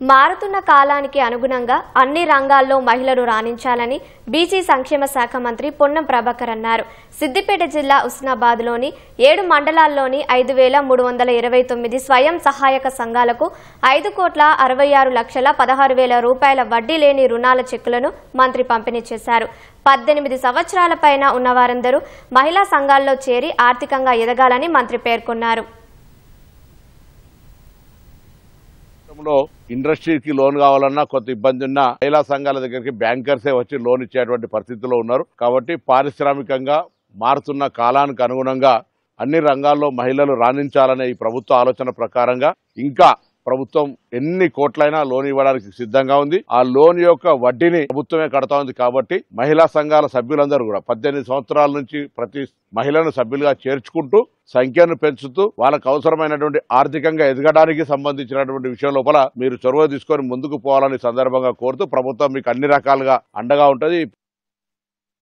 మారుతున్న కాలానికి అనుగుణంగా అన్ని రంగాల్లో మహిళలు రాణించాలని బీసీ సంక్షేమ శాఖ మంత్రి పొన్నం ప్రభాకర్ అన్నారు. సిద్దిపేట జిల్లా ఉస్నాబాద్లోని 7 మండలాల్లోని 5,329 స్వయం సహాయక సంఘాలకు 5,66,16,000 రూపాయల వడ్డీ లేని రుణాల చెక్కులను మంత్రి పంపిణీ చేశారు. 18 సంవత్సరాల పైన ఉన్నవారందరూ మహిళా సంఘాల్లో చేరి ఆర్థికంగా ఎదగాలని మంత్రి పేర్కొన్నారు. ఇండస్ట్రీకి లోన్ కావాలన్నా కొంత ఇబ్బంది ఉన్న మహిళా సంఘాల దగ్గరికి బ్యాంకర్సే వచ్చి లోన్ ఇచ్చేటువంటి పరిస్థితిలో ఉన్నారు. కాబట్టి పారిశ్రామికంగా మారుతున్న కాలానికి అనుగుణంగా అన్ని రంగాల్లో మహిళలు రాణించాలనే ఈ ప్రభుత్వ ఆలోచన ప్రకారంగా ఇంకా ప్రభుత్వం ఎన్ని కోట్లైనా లోన్ ఇవ్వడానికి సిద్ధంగా ఉంది. ఆ లోన్ యొక్క వడ్డీని ప్రభుత్వమే కడతా ఉంది. కాబట్టి మహిళా సంఘాల సభ్యులందరూ కూడా 18 సంవత్సరాల నుంచి ప్రతి మహిళను సభ్యులుగా చేర్చుకుంటూ సంఖ్యను పెంచుతూ వాళ్ళకు అవసరమైనటువంటి ఆర్థికంగా ఎదగడానికి సంబంధించినటువంటి విషయం లోపల మీరు చొరవ తీసుకొని ముందుకు పోవాలని సందర్భంగా కోరుతూ ప్రభుత్వం మీకు అన్ని రకాలుగా అండగా ఉంటుంది.